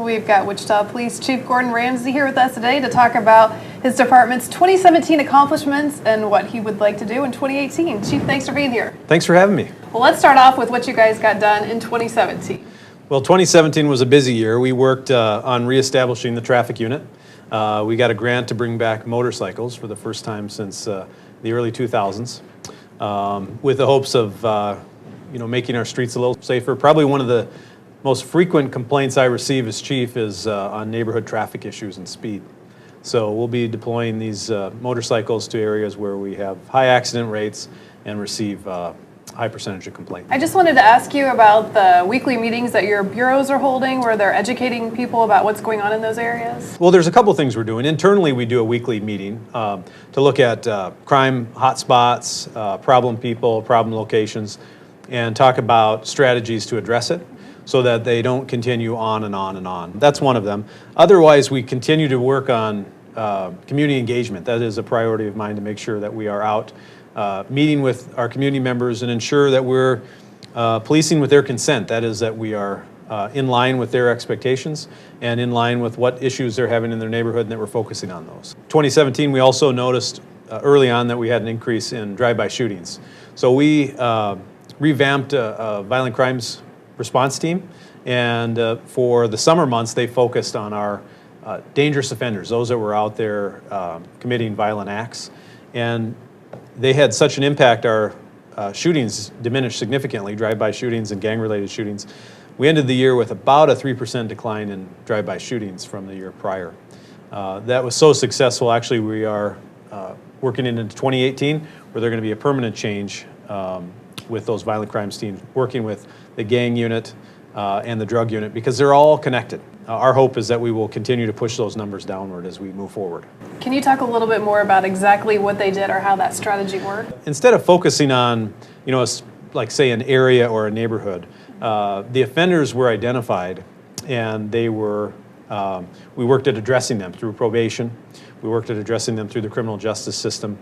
We've got Wichita Police Chief Gordon Ramsay here with us today to talk about his department's 2017 accomplishments and what he would like to do in 2018. Chief, thanks for being here. Thanks for having me. Well, let's start off with what you guys got done in 2017. Well, 2017 was a busy year. We worked on reestablishing the traffic unit. We got a grant to bring back motorcycles for the first time since the early 2000s, with the hopes of making our streets a little safer. Probably one of the most frequent complaints I receive as chief is on neighborhood traffic issues and speed. So we'll be deploying these motorcycles to areas where we have high accident rates and receive high percentage of complaints. I just wanted to ask you about the weekly meetings that your bureaus are holding where they're educating people about what's going on in those areas. Well, there's a couple things we're doing. Internally, we do a weekly meeting to look at crime hotspots, problem people, problem locations, and talk about strategies to address it, so that they don't continue on and on and on. That's one of them. Otherwise, we continue to work on community engagement. That is a priority of mine, to make sure that we are out meeting with our community members and ensure that we're policing with their consent. That is, that we are in line with their expectations and in line with what issues they're having in their neighborhood, and that we're focusing on those. 2017, we also noticed early on that we had an increase in drive-by shootings. So we revamped a violent crimes response team, and for the summer months they focused on our dangerous offenders, those that were out there committing violent acts, and they had such an impact. Our shootings diminished significantly, drive-by shootings and gang-related shootings. We ended the year with about a 3% decline in drive-by shootings from the year prior. That was so successful, actually we are working into 2018 where they're going to be a permanent change with those violent crimes teams, working with the gang unit and the drug unit, because they're all connected. Our hope is that we will continue to push those numbers downward as we move forward. Can you talk a little bit more about exactly what they did or how that strategy worked? Instead of focusing on, like say an area or a neighborhood, the offenders were identified, and they were, we worked at addressing them through probation. We worked at addressing them through the criminal justice system.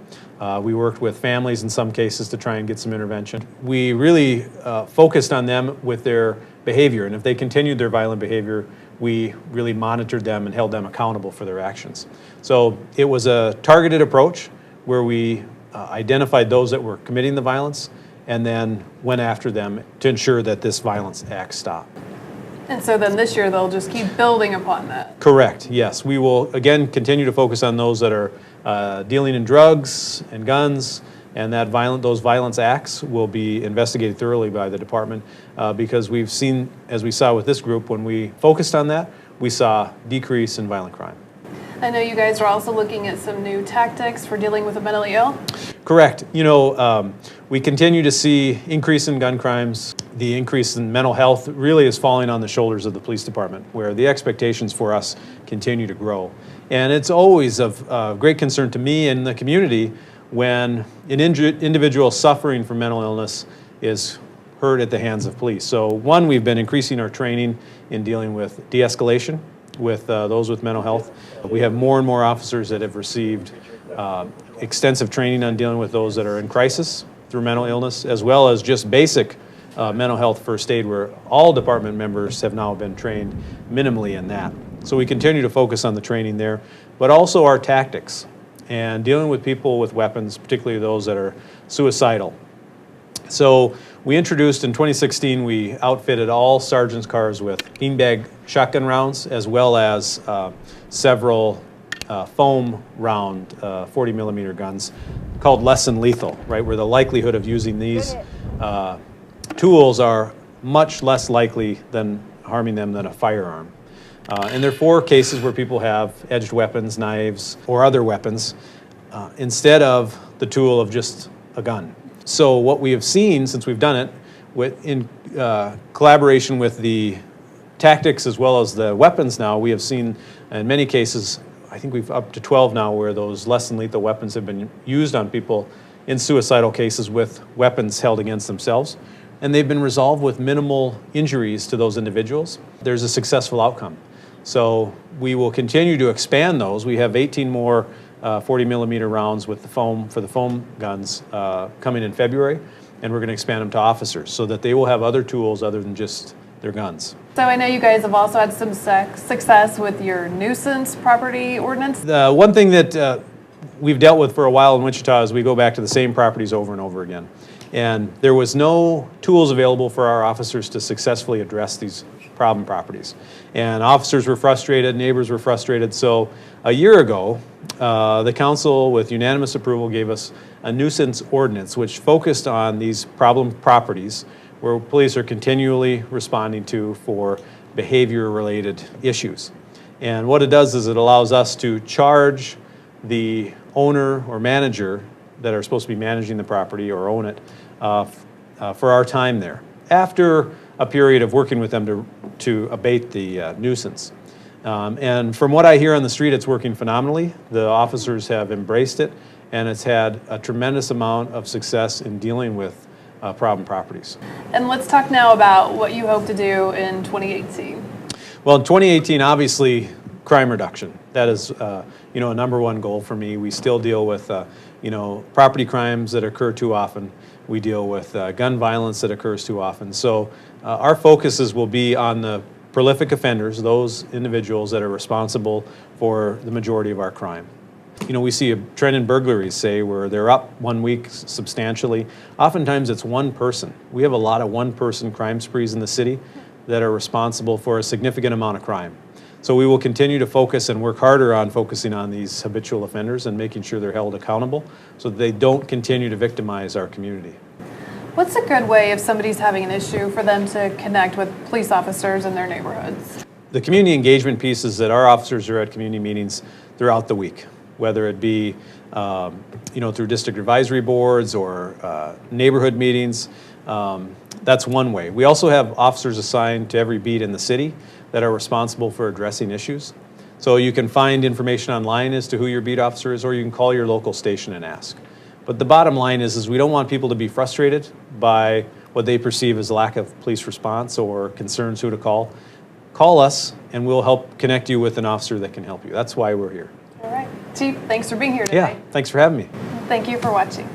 We worked with families in some cases to try and get some intervention. We really focused on them with their behavior, and if they continued their violent behavior, we really monitored them and held them accountable for their actions. So it was a targeted approach where we identified those that were committing the violence and then went after them to ensure that this violence act stopped. And so then this year they'll just keep building upon that. Correct, yes. We will again continue to focus on those that are dealing in drugs and guns, and that those violence acts will be investigated thoroughly by the department because we've seen, as we saw with this group, when we focused on that, we saw decrease in violent crime. I know you guys are also looking at some new tactics for dealing with the mentally ill. Correct. We continue to see increase in gun crimes. The increase in mental health really is falling on the shoulders of the police department, where the expectations for us continue to grow. And it's always of great concern to me and the community when an individual suffering from mental illness is hurt at the hands of police. So one, we've been increasing our training in dealing with de-escalation with those with mental health. We have more and more officers that have received extensive training on dealing with those that are in crisis through mental illness, as well as just basic mental health first aid, where all department members have now been trained minimally in that. So we continue to focus on the training there, but also our tactics and dealing with people with weapons, particularly those that are suicidal. So we introduced in 2016, we outfitted all sergeants' cars with beanbag shotgun rounds, as well as several foam round 40 millimeter guns called less than lethal, right, where the likelihood of using these tools are much less likely than harming them than a firearm. And there are 4 cases where people have edged weapons, knives, or other weapons, instead of the tool of just a gun. So what we have seen since we've done it, in collaboration with the tactics as well as the weapons now, we have seen in many cases, I think we've up to 12 now, where those less than lethal weapons have been used on people in suicidal cases with weapons held against themselves. And they've been resolved with minimal injuries to those individuals. There's a successful outcome. So we will continue to expand those. We have 18 more 40 millimeter rounds with the foam, for the foam guns coming in February, and we're going to expand them to officers so that they will have other tools other than just their guns. So I know you guys have also had some success with your nuisance property ordinance. The one thing that we've dealt with for a while in Wichita is we go back to the same properties over and over again. And there was no tools available for our officers to successfully address these problem properties. And officers were frustrated, neighbors were frustrated. So a year ago, the council, with unanimous approval, gave us a nuisance ordinance which focused on these problem properties where police are continually responding to for behavior-related issues. And what it does is it allows us to charge the owner or manager that are supposed to be managing the property or own it for our time there, after a period of working with them to abate the nuisance. And from what I hear on the street, it's working phenomenally. The officers have embraced it, and it's had a tremendous amount of success in dealing with problem properties. And let's talk now about what you hope to do in 2018. Well, in 2018, obviously, crime reduction. That is, a number one goal for me. We still deal with, property crimes that occur too often. We deal with gun violence that occurs too often. So our focuses will be on the prolific offenders, those individuals that are responsible for the majority of our crime. We see a trend in burglaries, say, where they're up 1 week substantially. Oftentimes it's one person. We have a lot of one-person crime sprees in the city that are responsible for a significant amount of crime. So we will continue to focus and work harder on focusing on these habitual offenders and making sure they're held accountable so that they don't continue to victimize our community. What's a good way, if somebody's having an issue, for them to connect with police officers in their neighborhoods? The community engagement piece is that our officers are at community meetings throughout the week, whether it be through district advisory boards or neighborhood meetings. That's one way. We also have officers assigned to every beat in the city that are responsible for addressing issues. So you can find information online as to who your beat officer is, or you can call your local station and ask. But the bottom line is we don't want people to be frustrated by what they perceive as lack of police response or concerns who to call. Call us and we'll help connect you with an officer that can help you. That's why we're here. All right. Chief, thanks for being here today. Yeah, thanks for having me. Thank you for watching.